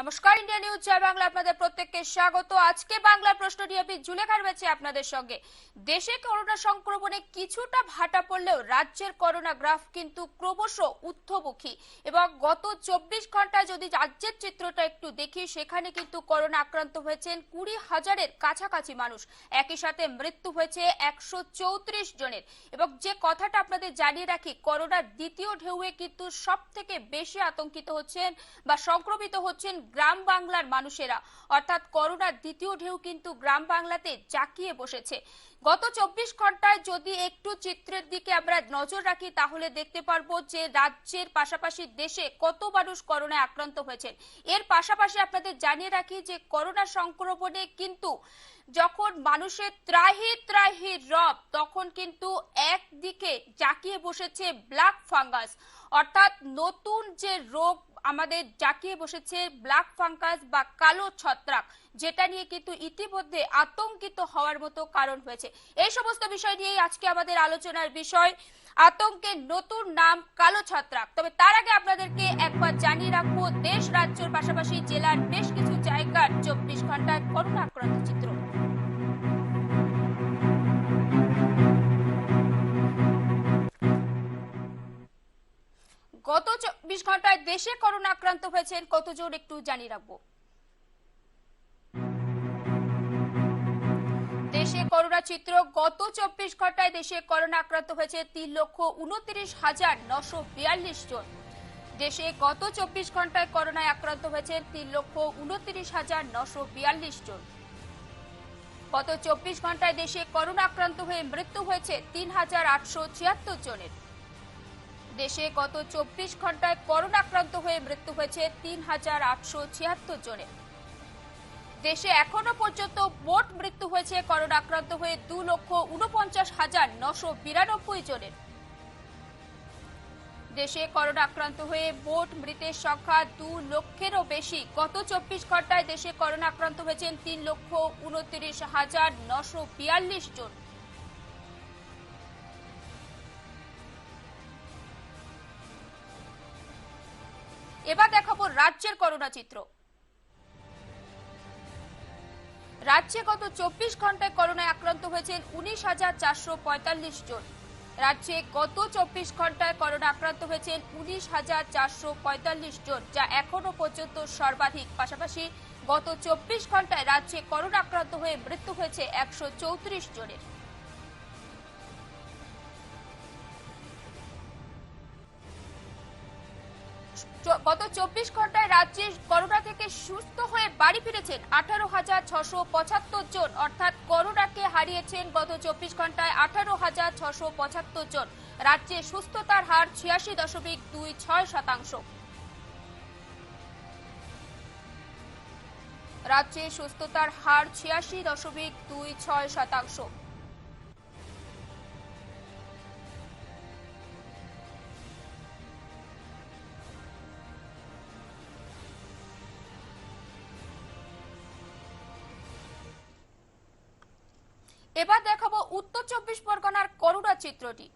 নমস্কার, India news জয় বাংলা আপনাদের প্রত্যেককে স্বাগত। আজকে বাংলা প্রশ্ন নিয়ে আমি জুলেখার রয়েছে আপনাদের সঙ্গে। দেশে করোনা সংক্রমণে কিছুটা ভাটা পড়লেও রাজ্যের করোনা গ্রাফ কিন্তু ক্রমশ ঊর্ধ্বমুখী এবং গত 24 ঘন্টায় যদি রাজ্যের চিত্রটা একটু দেখি, সেখানে কিন্তু করোনা আক্রান্ত হয়েছেন 20,000-এর কাছাকাছি মানুষ। একই সাথে মৃত্যু হয়েছে 134 জনের। এবং যে কথাটা আপনাদের জানিয়ে রাখি, করোনার দ্বিতীয় ঢেউয়ে কিন্তু সব থেকে বেশি আতঙ্কিত হচ্ছেন বা সংক্রমিত হচ্ছেন গ্রাম বাংলার মানুষেরা। অর্থাৎ করোনার দ্বিতীয় ঢেউ কিন্তু গ্রাম বাংলাতে জাঁকিয়ে বসেছে। গত 24 ঘন্টায় যদি একটু চিত্রের দিকে আমরা নজর রাখি, তাহলে দেখতে পারবো যে রাজ্যের পাশাপাশি দেশে কত মানুষ করোনায় আক্রান্ত হয়েছেন। এর পাশাপাশি আপনাদের জানিয়ে রাখি যে করোনা সংক্রমণে কিন্তু যখন মানুষের ত্রাহি ত্রাহি রব, তখন কিন্তু একদিকে জাঁকিয়ে বসেছে ব্ল্যাক ফাঙ্গাস। অর্থাৎ নতুন যে রোগ আমাদের জাঁকিয়ে বসেছে ব্ল্যাক ফাঙ্গাস বা কালো ছত্রাক, যেটা নিয়ে কিন্তু ইতিমধ্যে আতঙ্কিত হওয়ার মতো কারণ হয়েছে। এই সমস্ত বিষয় নিয়েই আজকে আমাদের আলোচনার বিষয়, আতঙ্কের নতুন নাম কালো ছত্রাক। তবে তার আগে আপনাদেরকে একবার জানিয়ে রাখবো দেশ রাজ্যের পাশাপাশি জেলার বেশ কিছু জায়গার 24 ঘন্টায় করোনা আক্রান্ত চিত্র। গত 24 ঘন্টায় দেশে করোনা আক্রান্ত হয়েছেন কতজন একটু জানিয়ে রাখবো। দেশে করোনা চিত্র, গত 24 ঘন্টায় দেশে করোনা আক্রান্ত হয়েছে 3,29,942 জন। দেশে গত 24 ঘন্টায় করোনায় আক্রান্ত হয়েছে 3,29,942 জন। গত 24 ঘন্টায় দেশে করোনা আক্রান্ত হয়ে মৃত্যু হয়েছে 3,876 জনের। দেশে গত 24 ঘন্টায় করোনা আক্রান্ত হয়ে মৃত্যু হয়েছে 3,876 জনের। দেশে এখনো পর্যন্ত মোট মৃত্যু হয়েছে করোনা আক্রান্ত হয়ে 2,49,992 জনের। দেশে করোনা আক্রান্ত হয়ে মোট মৃতের সংখ্যা 2 লক্ষেরও বেশি। গত 24 ঘন্টায় দেশে করোনা আক্রান্ত হয়েছেন 3,29,942 জন। এবার দেখাবো রাজ্যের করোনা চিত্র। রাজ্যে গত 24 ঘন্টায় করোনায় আক্রান্ত হয়েছেন 19,445 জন। রাজ্যে গত 24 ঘন্টায় করোনা আক্রান্ত হয়েছেন 19,445 জন, যা এখনো পর্যন্ত সর্বাধিক। পাশাপাশি গত 24 ঘন্টায় রাজ্যে করোনা আক্রান্ত হয়ে মৃত্যু হয়েছে 134 জনের। গত 24 ঘন্টায় রাজ্যে করোনা থেকে সুস্থ হয়ে বাড়ি ফিরেছেন 18,675 জন। অর্থাৎ করোনাকে হারিয়েছেন গত 24 ঘন্টায় 18,675 জন। রাজ্যে সুস্থতার হার 86.26%। রাজ্যে সুস্থতার হার 86.26%। এবার দেখাবো উত্তর 24 পরগনার করোনা চিত্রটি।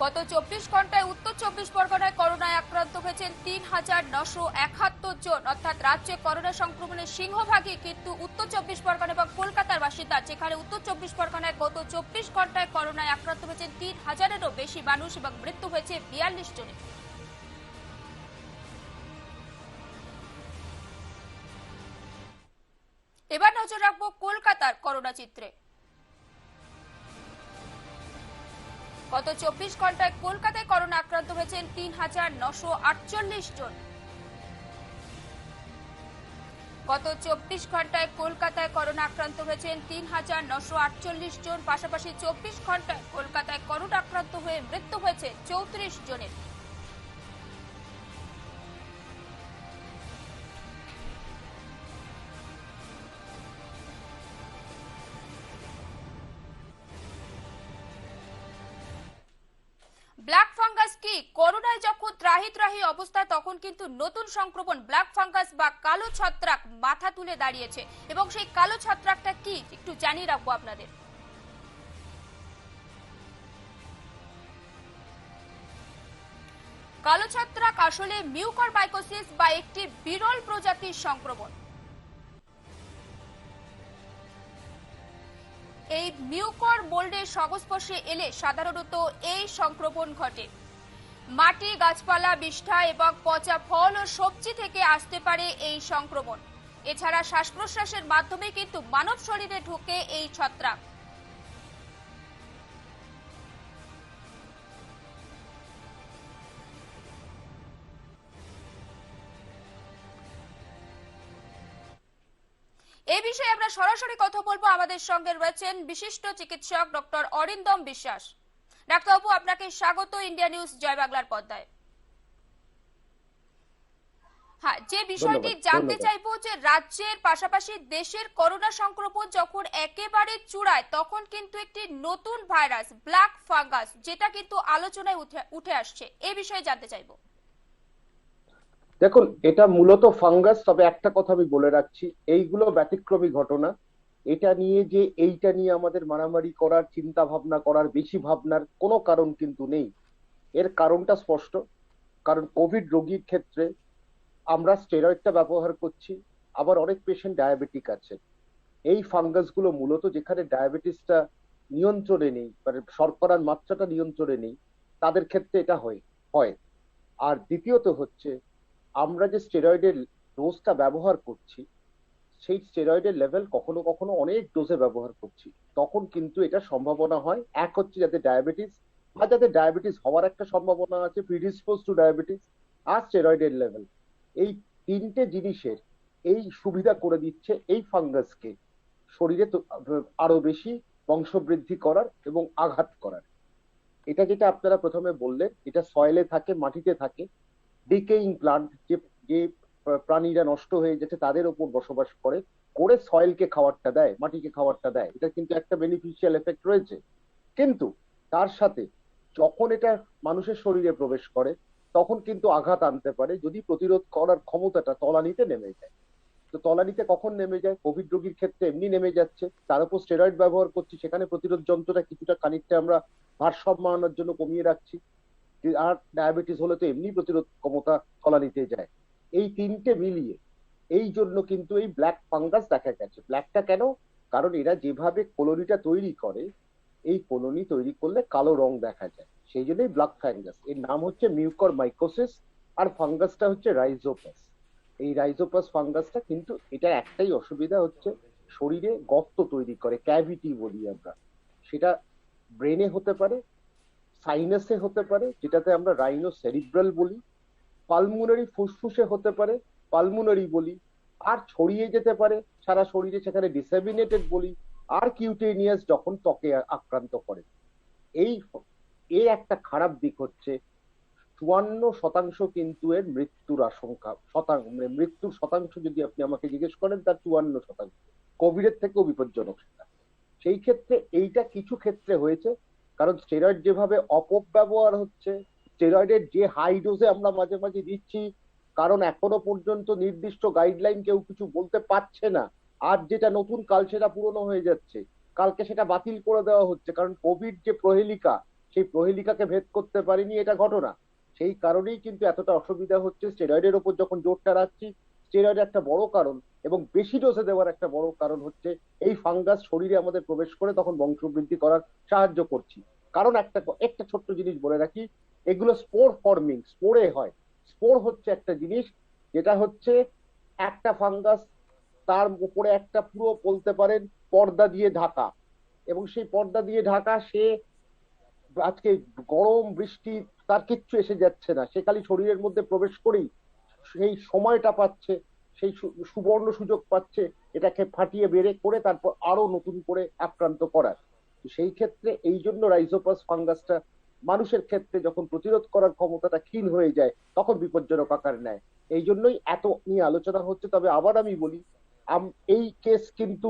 গত 24 ঘন্টায় উত্তর 24 পরগনায় করোনায় আক্রান্ত হয়েছেন 3,971 জন। অর্থাৎ রাজ্যে করোনা সংক্রমণের সিংহভাগই কিন্তু উত্তর 24 পরগনা এবং কলকাতার বাসিন্দা, যেখানে উত্তর 24 পরগনায় গত 24 ঘন্টায় করোনায় আক্রান্ত হয়েছেন 3,000-এরও বেশি মানুষ এবং মৃত্যু হয়েছে 42 জনের। এবার নজর রাখবো কলকাতার করোনা চিত্রে। গত 24 ঘন্টায় কলকাতায় করোনা আক্রান্ত হয়েছেন 3,948 জন। গত 24 ঘন্টায় কলকাতায় করোনা আক্রান্ত হয়েছেন 3,948 জন। পাশাপাশি 24 ঘন্টায় কলকাতায় করোনা আক্রান্ত হয়ে মৃত্যু হয়েছে 34 জনের। ব্ল্যাক ফাঙ্গাস কি? করোনায় যখন ত্রাহি ত্রাহি অবস্থা, তখন কিন্তু নতুন সংক্রমণ ব্ল্যাক ফাঙ্গাস বা কালো ছত্রাক মাথা তুলে দাঁড়িয়েছে। এবং সেই কালো ছত্রাকটা কি একটু জানিয়ে রাখবো আপনাদের। কালো ছত্রাক আসলে মিউকরমাইকোসিস বা একটি বিরল প্রজাতির সংক্রমণ। এই মিউকর মোল্ডের সংস্পর্শে এলে সাধারণত এই সংক্রমণ ঘটে। মাটি, গাছপালা, বিষ্ঠা এবং পচা ফল ও সবজি থেকে আসতে পারে এই সংক্রমণ। এছাড়া শ্বাস প্রশ্বাসের মাধ্যমে কিন্তু মানব শরীরে ঢুকে এই ছত্রাক। এই বিষয়ে আমরা সরাসরি কথা বলবো। আমাদের সঙ্গে রয়েছেন বিশিষ্ট চিকিৎসক ডক্টর অরিন্দম বিশ্বাস। ডাক্তারবাবু, আপনাকে স্বাগত ইন্ডিয়া নিউজ জয় বাংলার পর্দায়। হ্যাঁ, যে বিষয়টি জানতে চাইবো যে রাজ্যের পাশাপাশি দেশের করোনা সংক্রমণ যখন একেবারে চূড়ায়, তখন কিন্তু একটি নতুন ভাইরাস ব্ল্যাক ফাঙ্গাস, যেটা কিন্তু আলোচনায় উঠে আসছে, এই বিষয়ে জানতে চাইবো। দেখুন, এটা মূলত ফাঙ্গাস, তবে একটা কথা আমি বলে রাখছি, এইগুলো ব্যতিক্রমী ঘটনা। এটা নিয়ে যে এইটা নিয়ে আমাদের মারামারি করার, চিন্তা ভাবনা করার, বেশি ভাবনার কোনো কারণ কিন্তু নেই। এর কারণটা স্পষ্ট। কারণ কোভিড রোগীর ক্ষেত্রে আমরা স্টেরয়েডটা ব্যবহার করছি, আবার অনেক পেশেন্ট ডায়াবেটিক আছে। এই ফাঙ্গাসগুলো মূলত যেখানে ডায়াবেটিসটা নিয়ন্ত্রণে নেই, মানে শর্করার মাত্রাটা নিয়ন্ত্রণে নেই, তাদের ক্ষেত্রে এটা হয়। আর দ্বিতীয়ত হচ্ছে, আমরা যে স্টেরয়েডের ডোজটা ব্যবহার করছি, সেই স্টেরয়েডের লেভেল কখনো কখনো অনেক ডোজে ব্যবহার করছি, তখন কিন্তু এটা সম্ভাবনা হয়, এক হচ্ছে যাতে ডায়াবেটিস বা যাতে ডায়াবেটিস হওয়ার একটা সম্ভাবনা আছে, প্রিডিসপোজ টু ডায়াবেটিস, আর স্টেরয়েডের লেভেল, এই তিনটে জিনিসের এই সুবিধা করে দিচ্ছে এই ফাঙ্গাসকে শরীরে আরো বেশি বংশবৃদ্ধি করার এবং আঘাত করার। এটা যেটা আপনারা প্রথমে বললেন, এটা সয়েলে থাকে, মাটিতে থাকে, ডিকেইং প্লান্ট, যে যে প্রাণীরা নষ্ট হয়ে যাচ্ছে তাদের উপর বসবাস করে সয়েলকে খাবারটা দেয়, মাটিকে খাবারটা দেয়। এটা কিন্তু একটা বেনিফিশিয়াল এফেক্ট রয়েছে। কিন্তু তার সাথে যখন এটা মানুষের শরীরে প্রবেশ করে, তখন কিন্তু আঘাত আনতে পারে যদি প্রতিরোধ করার ক্ষমতাটা তলানিতে নেমে যায়। তো তলানিতে কখন নেমে যায়? কোভিড রোগীর ক্ষেত্রে এমনি নেমে যাচ্ছে, তার উপর স্টেরয়েড ব্যবহার করছি, সেখানে প্রতিরোধ যন্ত্রটা কিছুটা খানিকটা আমরা ভারসাম্য আনার জন্য কমিয়ে রাখছি। আর ডায়াবেটিস হলে তো এমনি প্রতিরোধ ক্ষমতা তলানিতে যায়। এই তিনটে মিলিয়ে এই জন্য কিন্তু এই ব্ল্যাক ফাঙ্গাস দেখা গেছে। ব্ল্যাকটা কেন? কারণ এরা যেভাবে কলোনিটা তৈরি করে, এই কলোনি তৈরি করলে কালো রং দেখা যায়, সেই জন্যই ব্ল্যাক ফাঙ্গাস। এর নাম হচ্ছে মিউকরমাইকোসিস, আর ফাঙ্গাসটা হচ্ছে রাইজোপাস। এই রাইজোপাস ফাঙ্গাসটা কিন্তু, এটা একটাই অসুবিধা হচ্ছে, শরীরে গর্ত তৈরি করে, ক্যাভিটি বলি আমরা। সেটা ব্রেনে হতে পারে, সাইনাসে হতে পারে, যেটাতে আমরা রাইনো সেরিব্রাল বলি, পালমোনারি ফুসফুসে হতে পারে, পালমোনারি বলি, আর ছড়িয়ে যেতে পারে সারা শরীরে, সেখানে ডিসেমিনেটেড বলি, আর কিউটেনিয়াস যখন ত্বকে আক্রান্ত করে। এই এর একটা খারাপ দিক হচ্ছে 54% কিন্তু এর মৃত্যুর আশঙ্কা, মৃত্যুর শতাংশ যদি আপনি আমাকে জিজ্ঞেস করেন, তার 54%। কোভিডের থেকেও বিপজ্জনক সেটা। সেই ক্ষেত্রে এইটা কিছু ক্ষেত্রে হয়েছে, কারণ স্টেরয়েড যেভাবে অপব্যবহার হচ্ছে, স্টেরয়েডের যে হাই ডোজে আমরা মাঝে মাঝে দিচ্ছি, কারণ এখনো পর্যন্ত নির্দিষ্ট গাইডলাইন কেউ কিছু বলতে পারছে না। আর যেটা নতুন, কাল সেটা পুরনো হয়ে যাচ্ছে, কালকে সেটা বাতিল করে দেওয়া হচ্ছে, কারণ কোভিড যে প্রহেলিকা, সেই প্রহেলিকাকে ভেদ করতে পারিনি, এটা ঘটনা। সেই কারণেই কিন্তু এতটা অসুবিধা হচ্ছে। স্টেরয়েডের ওপর যখন জোরটা রাখছি, স্টেরয়েড একটা বড় কারণ, এবং বেশি ডোজে দেওয়ার একটা বড় কারণ হচ্ছে এই ফাঙ্গাস শরীরে আমাদের প্রবেশ করে তখন বংশবৃদ্ধি করার সাহায্য করছি। কারণ একটা ছোট্ট জিনিস বলে রাখি, এগুলো স্পোর ফর্মিং, স্পোরে হয়। স্পোর হচ্ছে একটা জিনিস, যেটা হচ্ছে একটা ফাঙ্গাস, তার উপরে একটা পুরো বলতে পারেন পর্দা দিয়ে ঢাকা, এবং সেই পর্দা দিয়ে ঢাকা, সে আজকে গরম বৃষ্টি তার কিচ্ছু এসে যাচ্ছে না, সে খালি শরীরের মধ্যে প্রবেশ করেই সেই সময়টা পাচ্ছে, সেই সুবর্ণ সুযোগ পাচ্ছে এটাকে ফাটিয়ে বেড়ে করে তারপর আরো নতুন করে আক্রান্ত করার। সেই ক্ষেত্রে এই জন্য রাইজোপাস ফাঙ্গাসটা মানুষের ক্ষেত্রে যখন প্রতিরোধ করার ক্ষমতাটা ক্ষীণ হয়ে যায়, তখন বিপজ্জনক আকার নেয়। এই জন্যই এত নিয়ে আলোচনা হচ্ছে। তবে আবার আমি বলি, এই কেস কিন্তু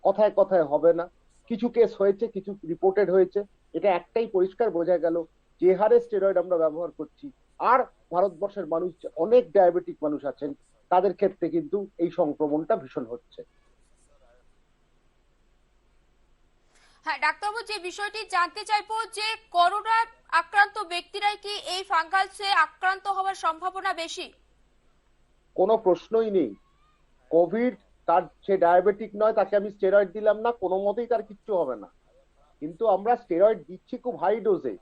কথায় কথায় হবে না। কিছু কেস হয়েছে, কিছু রিপোর্টেড হয়েছে। এটা একটাই পরিষ্কার বোঝা গেল, যে হারে স্টেরয়েড আমরা ব্যবহার করছি, আর ভারতবর্ষের মানুষ, অনেক ডায়াবেটিক মানুষ আছেন, তাদের ক্ষেত্রে কিন্তু এই সংক্রমণটা ভীষণ হচ্ছে। হ্যাঁ ডাক্তারবাবু, যে বিষয়টি জানতে চাইবো যে করোনা আক্রান্ত ব্যক্তিরাই কি এই ফাঙ্গাসে আক্রান্ত হওয়ার সম্ভাবনা বেশি? কোনো প্রশ্নই নেই। কোভিড, তার সে ডায়াবেটিক নয়, তাকে আমি স্টেরয়েড দিলাম না, কোনো মতেই তার কিচ্ছু হবে না। কিন্তু আমরা স্টেরয়েড দিচ্ছি খুব হাই ডোজে।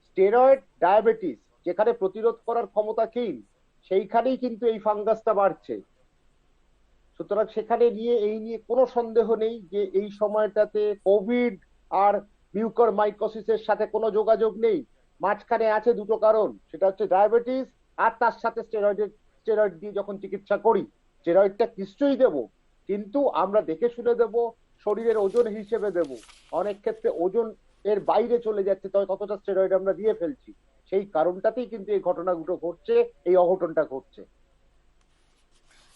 স্টেরয়েড ডায়াবেটিস যেখানে প্রতিরোধ করার ক্ষমতাহীন, সেইখানেই কিন্তু এই ফাঙ্গাসটা বাড়ছে। সুতরাং সেখানে এই নিয়ে কোনো সন্দেহ নেই যে এই সময়টাতে কোভিড আর মিউকরমাইকোসিসের সাথে কোনো যোগাযোগ নেই। মাঝখানে আছে দুটো কারণ, সেটা হচ্ছে ডায়াবেটিস আর তার সাথে স্টেরয়েড দিয়ে যখন চিকিৎসা করি, স্টেরয়েডটা নিশ্চয়ই দেব, কিন্তু আমরা দেখে শুনে দেব, শরীরের ওজন হিসেবে দেব। অনেক ক্ষেত্রে ওজন এর বাইরে চলে যাচ্ছে, তবে ততটা স্টেরয়েড আমরা দিয়ে ফেলছি। সেই কারণটাতেই কিন্তু এই ঘটনাগুলো ঘটছে, এই অঘটনটা ঘটছে।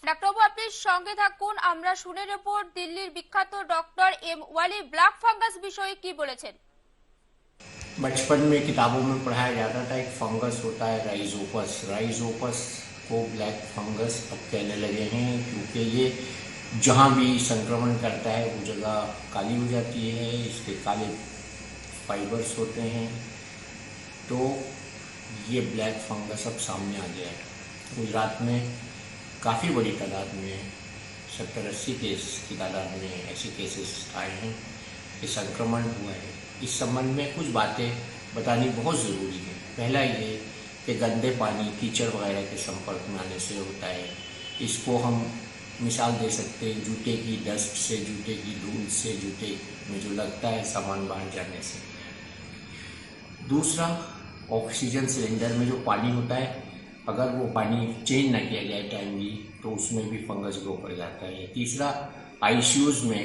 ডাক্তারবাবু, আপনি সঙ্গে থাকুন, আমরা শুনে নেব দিল্লির বিখ্যাত ডক্টর এম ওয়ালি ব্ল্যাক ফাঙ্গাস বিষয়ে কি বলেছেন। बचपन में किताबों में पढ़ाया जाता था एक फंगस होता है राइजोपस। राइजोपस को ब्लैक फंगस अब कहने लगे हैं क्योंकि ये जहाँ भी संक्रमण करता है वो जगह काली हो जाती है, इसके काले फाइबर्स होते हैं। तो ये ब्लैक फंगस अब सामने आ गया है। गुजरात में काफ़ी बड़ी तादाद में 70-80 केस की तादाद में ऐसे केसेस आए हैं कि संक्रमण हुआ है। इस संबंध में कुछ बातें बतानी बहुत ज़रूरी है। पहला ये कि गंदे पानी, कीचड़ वगैरह के संपर्क में आने से होता है। इसको हम मिसाल दे सकते हैं जूते की डस्ट से, जूते की धूल से, जूते में जो लगता है सामान बाहर जाने से। दूसरा, ऑक्सीजन सिलेंडर में जो पानी होता है, अगर वो पानी चेंज ना किया जाए टाइमली तो उसमें भी फंगस ग्रो कर जाता है। तीसरा, आईसीयूज में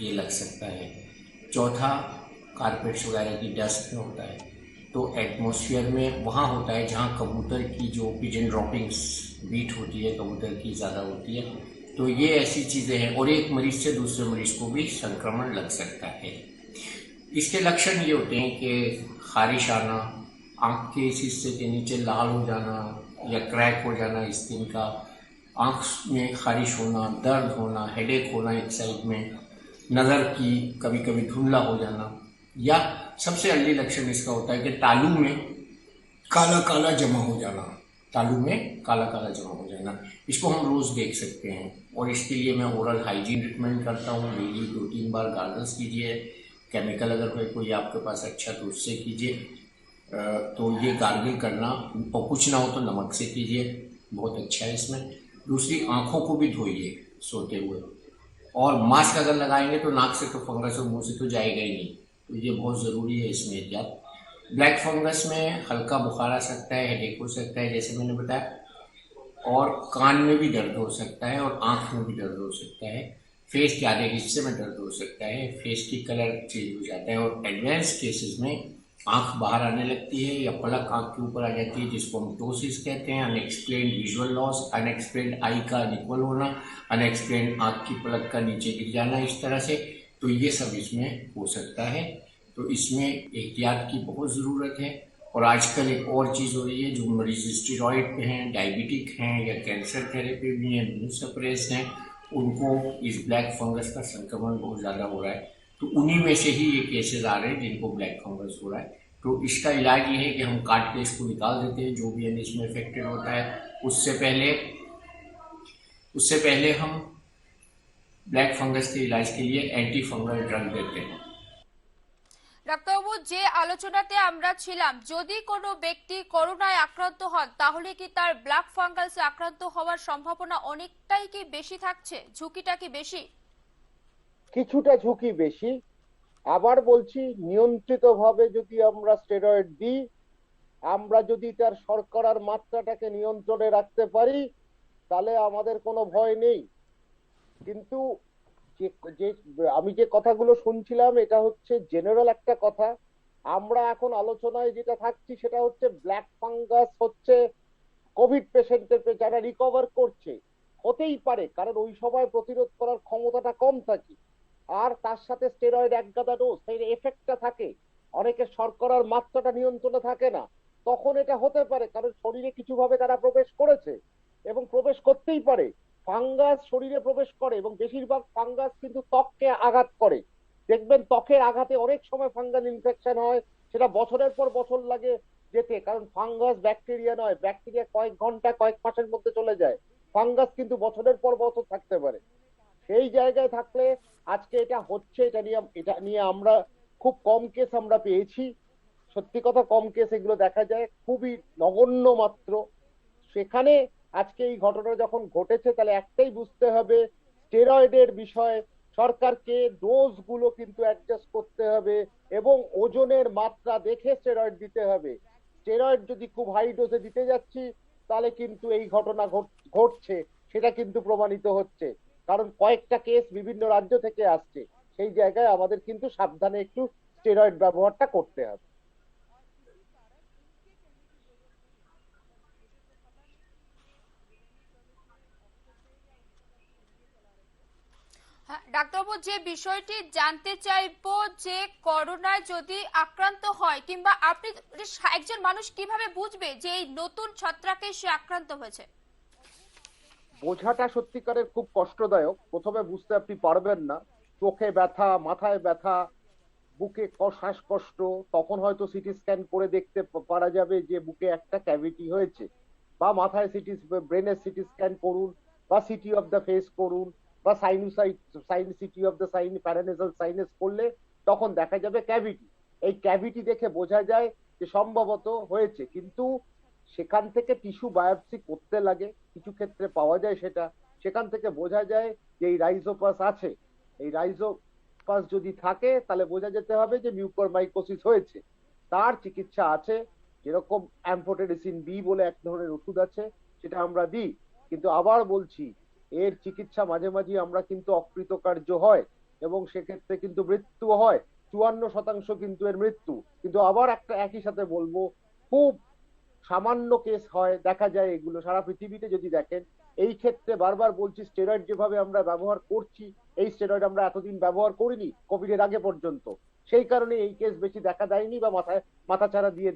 ये लग सकता है। चौथा, कारपेट्स वगैरह की डस्ट में होता है। तो एटमॉस्फेयर में वहाँ होता है जहाँ कबूतर की जो पिजन ड्रॉपिंग्स बीट होती है, कबूतर की ज़्यादा होती है। तो ये ऐसी चीज़ें हैं, और एक मरीज से दूसरे मरीज को भी संक्रमण लग सकता है। इसके लक्षण ये होते हैं कि खारिश आना, आँख के इस हिस्से के नीचे लाल हो जाना या क्रैक हो जाना स्किन का, आँख में खारिश होना, दर्द होना, हेडेक होना एक साइड में, नज़र की कभी कभी धुंधला हो जाना, या सबसे अर्ली लक्षण इसका होता है कि तालू में काला काला जमा हो जाना। तालू में काला काला जमा हो जाना, इसको हम रोज़ देख सकते हैं। और इसके लिए मैं ओरल हाइजीन रिकमेंड करता हूँ। डेली 2-3 बार गार्गल्स कीजिए। केमिकल अगर है कोई आपके पास अच्छा तो उससे कीजिए। तो ये गार्गल करना, और कुछ ना हो तो नमक से कीजिए, बहुत अच्छा है इसमें। दूसरी, आँखों को भी धोइए सोते हुए, और मास्क अगर लगाएंगे तो नाक से तो फंगस और मुंह से तो जाएगा ही नहीं, तो ये बहुत ज़रूरी है इसमें एहतियात। ब्लैक फंगस में हल्का बुखार आ सकता है, हेडेक हो सकता है जैसे मैंने बताया, और कान में भी दर्द हो सकता है, और आँख में भी दर्द हो सकता है। फेस के आधे हिस्से में दर्द हो सकता है, फेस की कलर चेंज हो जाता है, और एडवांस केसेस में आँख बाहर आने लगती है या पलक आँख के ऊपर आ जाती है, जिसको हम टोसिस कहते हैं। अनएक्सप्लेन्ड विजुअल लॉस, अनएक्सप्लेन्ड आई का अनइक्वल होना, अनएक्सप्लेन्ड आँख की पलक का नीचे गिर जाना, इस तरह से। तो ये सब इसमें हो सकता है। तो इसमें एहतियात की बहुत ज़रूरत है। और आजकल एक और चीज़ हो रही है, जो मरीज स्टेरॉइड पे हैं, डायबिटिक हैं, या कैंसर थेरेपी भी हैं, इम्यूनोसप्रेस्ड हैं, उनको इस ब्लैक फंगस का संक्रमण बहुत ज़्यादा हो रहा है। तो उन्हीं में से ही ये केसेस आ रहे हैं जिनको ब्लैक फंगस हो रहा है। तो इसका इलाज ये है कि हम काट के इसको निकाल देते हैं, जो भी इसमें इफेक्टेड होता है। उससे पहले हम ब्लैक फंगस के इलाज के लिए एंटी फंगल ड्रग देते हैं। ডাক্তারবাবু, যে আলোচনাতে আমরা ছিলাম, যদি কোনো ব্যক্তি করোনায় আক্রান্ত হন তাহলে কি তার ব্ল্যাক ফাঙ্গাসে আক্রান্ত হওয়ার সম্ভাবনা অনেকটাই কি বেশি থাকছে? ঝুঁকিটা কি বেশি? কিছুটা ঝুঁকি বেশি। আবার বলছি, নিয়ন্ত্রিতভাবে যদি আমরা স্টেরয়েড দিই, আমরা যদি তার শর্করার মাত্রাটাকে নিয়ন্ত্রণে রাখতে পারি, তাহলে আমাদের কোনো ভয় নেই। কিন্তু যে যে আমি যে কথাগুলো শুনছিলাম, এটা হচ্ছে জেনারেল একটা কথা। আমরা এখন আলোচনায় যেটা থাকছি সেটা হচ্ছে ব্ল্যাক ফাঙ্গাস হচ্ছে কোভিড পেশেন্টের, যারা রিকভার করছে। হতেই পারে, কারণ ওই সময় প্রতিরোধ করার ক্ষমতাটা কম থাকে, আর তার সাথে স্টেরয়েড একগাদা ডোজ, সেই এফেক্টটা থাকে। অনেকের শর্করার মাত্রাটা নিয়ন্ত্রণে থাকে না, তখন এটা হতে পারে, কারণ শরীরে কিছুভাবে তারা প্রবেশ করেছে এবং প্রবেশ করতেই পারে। ফাঙ্গাস শরীরে প্রবেশ করে এবং বেশিরভাগ ফাঙ্গাস কিন্তু ত্বককে আঘাত করে। দেখবেন ত্বকের আঘাতে অনেক সময় ফাঙ্গাল ইনফেকশন হয়, সেটা বছরের পর বছর লাগে যেতে, কারণ ফাঙ্গাস ব্যাকটেরিয়া নয়, ব্যাকটেরিয়া কয়েক ঘন্টা কয়েক মাসের মধ্যে চলে যায়, ফাঙ্গাস কিন্তু বছরের পর বছর থাকতে পারে। সেই জায়গায় থাকলে আজকে এটা হচ্ছে, এটা নিয়ে আমরা খুব কম কেস আমরা পেয়েছি, সত্যি কথা কম কেস এগুলো দেখা যায়, খুবই নগণ্য মাত্র। সেখানে আজকে এই ঘটনা যখন ঘটেছে তাহলে একটাই বুঝতে হবে, স্টেরয়েডের বিষয় সরকারকে ডোজ গুলো কিন্তু অ্যাডজাস্ট করতে হবে এবং ওজনের মাত্রা দেখে স্টেরয়েড দিতে হবে। স্টেরয়েড যদি খুব হাই ডোজে দিতে যাচ্ছি তাহলে কিন্তু এই ঘটনা ঘটছে, সেটা কিন্তু প্রমাণিত হচ্ছে, কারণ কয়েকটা কেস বিভিন্ন রাজ্য থেকে আসছে। সেই জায়গায় আমাদের কিন্তু সাবধানে একটু স্টেরয়েড ব্যবহারটা করতে হবে। হ্যাঁ, ডাক্তারবাবু, যে বিষয়টি জানতে চাইবো যে করোনায় যদি আক্রান্ত হয় কিংবা আপনি একজন মানুষ কিভাবে বুঝবে যে এই নতুন ছত্রাকে সে আক্রান্ত হয়েছে? বোঝাটা সত্যিকারের খুব কষ্টদায়ক, প্রথমে বুঝতে আপনি পারবেন না, চোখে ব্যথা, মাথায় ব্যথা, বুকে শ্বাসকষ্ট, তখন হয়তো সিটি স্ক্যান করে দেখতে পারা যাবে যে বুকে একটা ক্যাভিটি হয়েছে, বা মাথায় ব্রেনের সিটি স্ক্যান করুন, বা সিটি অফ দ্য ফেস করুন, বা সিটি অফ দ্য প্যারানেসাল সাইনাস করলে তখন দেখা যাবে ক্যাভিটি। এই ক্যাভিটি দেখে বোঝা যায় যে সম্ভবত হয়েছে, কিন্তু সেখান থেকে টিস্যু বায়োপসি করতে লাগে, কিছু ক্ষেত্রে পাওয়া যায় সেটা, সেখান থেকে বোঝা যায় যে এই রাইজোপাস আছে। এই রাইজোপাস যদি থাকে তাহলে বোঝা যেতে হবে যে মিউকরমাইকোসিস হয়েছে, তার চিকিৎসা আছে, যেরকম অ্যাম্ফোটেরিসিন বি বলে এক ধরনের ওষুধ আছে, সেটা আমরা দিই। কিন্তু আবার বলছি, এর চিকিৎসা মাঝে মাঝে আমরা কিন্তু অকৃতকার্য হয় এবং সেক্ষেত্রে কিন্তু মৃত্যু হয়, 54% কিন্তু এর মৃত্যু। কিন্তু আবার একটা একই সাথে বলবো, খুব সামান্য কেস হয়, দেখা যায় এগুলো সারা পৃথিবীতে যদি দেখেন। এই ক্ষেত্রে বারবার বলছি, স্টেরয়েড যেভাবে আমরা ব্যবহার করছি, এই স্টেরয়েড আমরা এতদিন ব্যবহার করিনি কোভিড এর আগে পর্যন্ত, সেই কারণে এই কেস বেশি দেখা দেয়নি বা মাথা ছাড়া দিয়ে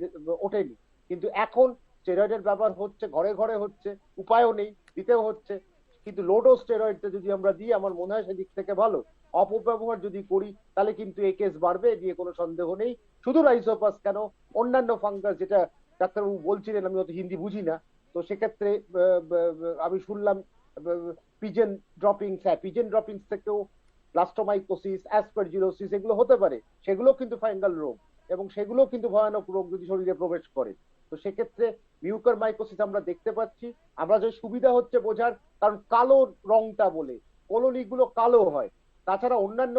ওঠেনি। কিন্তু এখন স্টেরয়েডের ব্যবহার হচ্ছে, ঘরে ঘরে হচ্ছে, উপায়ও নেই, দিতেও হচ্ছে। কিন্তু লো ডোজ স্টেরয়েডটা যদি আমরা দিই, আমার মনে হয় সেদিক থেকে ভালো। অপব্যবহার যদি করি তাহলে কিন্তু এই কেস বাড়বে, এ নিয়ে কোনো সন্দেহ নেই। শুধু রাইজোপাস কেন, অন্যান্য ফাঙ্গাস, যেটা ডাক্তারবাবু বলছিলেন, আমি অত হিন্দি বুঝি না, তো সেক্ষেত্রে আমি শুনলাম পিজেন ড্রপিংস, হ্যাঁ পিজেন ড্রপিংস থেকেও প্লাস্টোমাইকোসিস, অ্যাসপারজিলোসিস এগুলো হতে পারে, সেগুলো কিন্তু ফাঙ্গাল রোগ এবং সেগুলো কিন্তু ভয়ানক রোগ যদি শরীরে প্রবেশ করে। তো সেক্ষেত্রে মিউকরমাইকোসিস আমরা দেখতে পাচ্ছি, আমরা যে সুবিধা হচ্ছে বোঝার, কারণ কালো রংটা বলে কলোনি গুলো কালো হয়, তাছাড়া অন্যান্য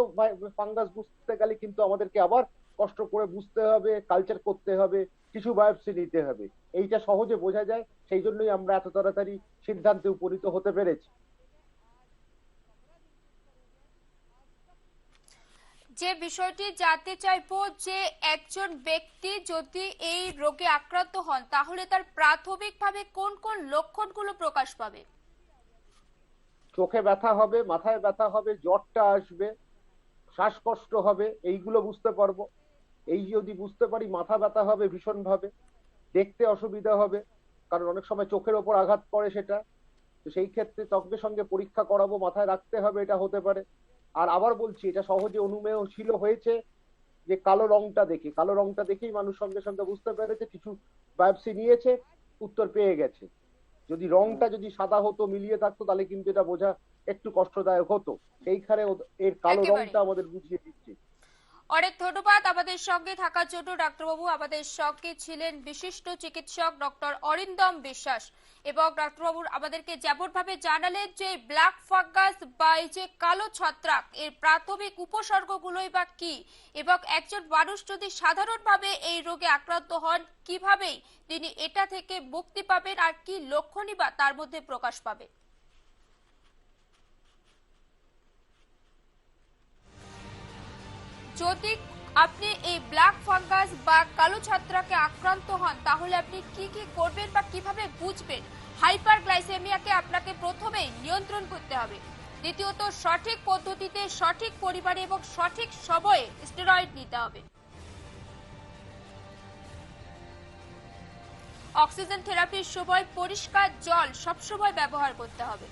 ফাঙ্গাস বুঝতে গেলে কিন্তু আমাদেরকে আবার কষ্ট করে বুঝতে হবে, কালচার করতে হবে, টিস্যু বায়োপসি নিতে হবে। এইটা সহজে বোঝা যায়, সেই জন্যই আমরা এত তাড়াতাড়ি সিদ্ধান্তে উপনীত হতে পেরেছি। যে বিষয়টি জানতে চাইবো যে একজন ব্যক্তি যদি এই রোগে আক্রান্ত হন তাহলে তার প্রাথমিকভাবে কোন কোন লক্ষণগুলো প্রকাশ পাবে? চোখে ব্যথা হবে, মাথায় ব্যথা হবে, জ্বরটা আসবে, শ্বাসকষ্ট হবে, এইগুলো বুঝতে পারবো। এই যদি বুঝতে পারি, মাথা ব্যথা হবে ভীষণ ভাবে, দেখতে অসুবিধা হবে, কারণ অনেক সময় চোখের ওপর আঘাত পড়ে সেটা, তো সেই ক্ষেত্রে সঙ্গে সঙ্গে পরীক্ষা করাবো, মাথায় রাখতে হবে এটা হতে পারে। আর আবার বলছি, এটা সহজে অনুমেয় হয়েছে যে কালো রংটা দেখেই মানুষ সঙ্গে সঙ্গে বুঝতে পেরেছে, কিছু বায়োপসি নিয়েছে, উত্তর পেয়ে গেছে। যদি রংটা যদি সাদা হতো, মিলিয়ে থাকতো, তাহলে কিন্তু এটা বোঝা একটু কষ্টদায়ক হতো। সেইখানে এর কালো একেবারে। রংটা আমাদের বুঝিয়ে দিচ্ছে। অনেক ধন্যবাদ আমাদের সঙ্গে থাকার জন্য ডাক্তারবাবু। আমাদের সঙ্গে ছিলেন বিশিষ্ট চিকিৎসক ডক্টর অরিন্দম বিশ্বাস। এবং ডাক্তারবাবু আমাদেরকে যেমন ভাবে জানালেন যে ব্ল্যাক ফাঙ্গাস বা এই যে কালো ছত্রাক এর প্রাথমিক উপসর্গগুলোই বা কি, এবং একজন মানুষ যদি সাধারণভাবে এই রোগে আক্রান্ত হন কিভাবেই তিনি এটা থেকে মুক্তি পাবেন আর কি লক্ষণই বা তার মধ্যে প্রকাশ পাবে। যদি আপনি এই ব্ল্যাক ফাঙ্গাস বা কালো ছত্রাকে আক্রান্ত হন তাহলে আপনি কি কি করবেন বা কিভাবে বুঝবেন? হাইপারগ্লাইসেমিয়াকে আপনাকে প্রথমেই নিয়ন্ত্রণ করতে হবে। দ্বিতীয়ত, সঠিক পদ্ধতিতে, সঠিক পরিমাণে এবং সঠিক সময়ে স্টেরয়েড নিতে হবে। অক্সিজেন থেরাপির সময় পরিষ্কার জল সবসময় ব্যবহার করতে হবে।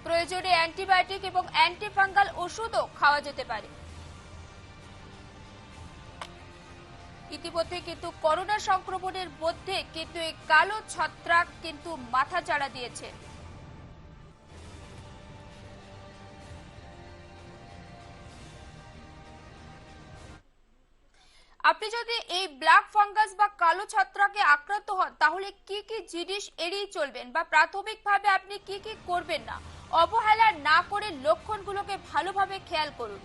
প্রয়োজনে অ্যান্টিবায়োটিক এবং অ্যান্টিফাঙ্গাল ওষুধও খাওয়া যেতে পারে। ইতিমধ্যে কিন্তু করোনা সংক্রমণের মধ্যে কিন্তু এই কালো ছত্রাক কিন্তু মাথাচাড়া দিয়েছে। আপনি যদি এই ব্ল্যাক ফাঙ্গাস বা কালো ছত্রাকে আক্রান্ত হন তাহলে কি কি জিনিস এড়িয়ে চলবেন বা প্রাথমিকভাবে আপনি কি কি করবেন না, অবহেলা না করে লক্ষণগুলোকে ভালোভাবে খেয়াল করুন।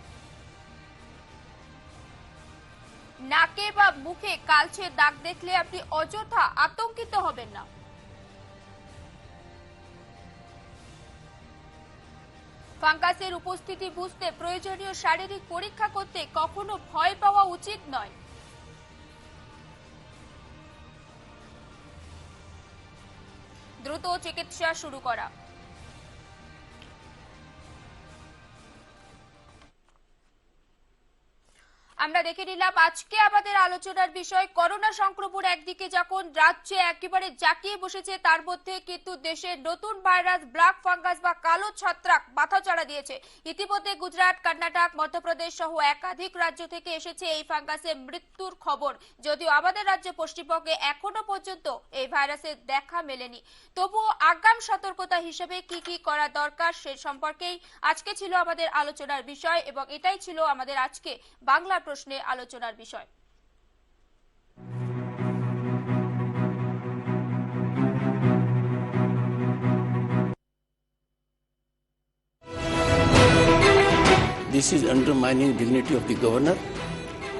নাকে বা মুখে কালচে দাগ দেখলে আপনি অযথা আতঙ্কিত হবেন না। ফাঙ্গাসের উপস্থিতি বুঝতে প্রয়োজনীয় শারীরিক পরীক্ষা করতে কখনো ভয় পাওয়া উচিত নয়। দ্রুত চিকিৎসা শুরু করা। আমরা দেখে নিলাম আজকে আমাদের আলোচনার বিষয় করোনা সংক্রমণ একদিকে যখন রাজ্যে একেবারে জাঁকিয়ে বসেছে, তার মধ্যে কিন্তু দেশের নতুন ভাইরাস ব্ল্যাক ফাঙ্গাস বা কালো ছত্রাক মাথাচাড়া দিয়েছে। ইতিমধ্যে গুজরাট, কর্ণাটক, মধ্যপ্রদেশ সহ একাধিক রাজ্য থেকে এসেছে এই ফাঙ্গাসে মৃত্যুর খবর। যদিও আমাদের রাজ্য পশ্চিমবঙ্গে এখনো পর্যন্ত এই ভাইরাসের দেখা মেলেনি, তবুও আগাম সতর্কতা হিসেবে কি কি করা দরকার সে সম্পর্কেই আজকে ছিল আমাদের আলোচনার বিষয় এবং এটাই ছিল আমাদের আজকে বাংলা প্রশ্নে আলোচনার বিষয়। This is undermining dignity of the governor.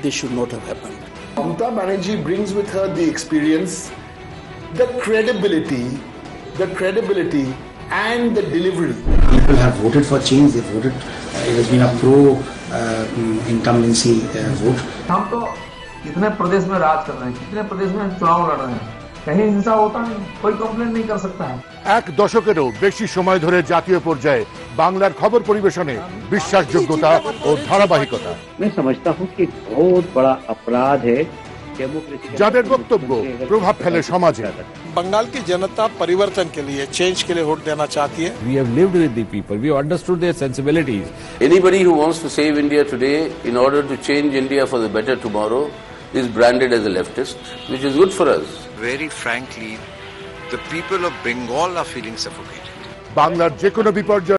This should not have happened. Mamata Banerjee brings with her the experience, the credibility and the delivery. People have voted for change. They voted. It has been a pro-incumbency vote. हम तो कितने प्रदेश में राज कर रहे हैं, कितने प्रदेश में चुनाव लड़ रहे हैं, कहीं हिंसा होता नहीं, कोई कंप्लेन नहीं कर सकता है। এক দশকেরও বেশি সময় ধরে জাতীয় পর্যায়ে বাংলার খবর পরিবেশনে বিশ্বাসযোগ্যতা ও ধারাবাহিকতা। मैं समझता हूँ कि बहुत बड़ा अपराध है যাদের বক্তব্য প্রভাব ফেলে সমাজে। बंगाल की जनता परिवर्तन के लिए, चेंज के लिए वोट देना चाहती है। We have lived with the people. We understood their sensibilities. Anybody who wants to save India today in order to change India for the better tomorrow is branded as a leftist, which is good for us. Very frankly, the people of Bengal are feeling suffocated. বাংলার যে কোনো বিপর্যয়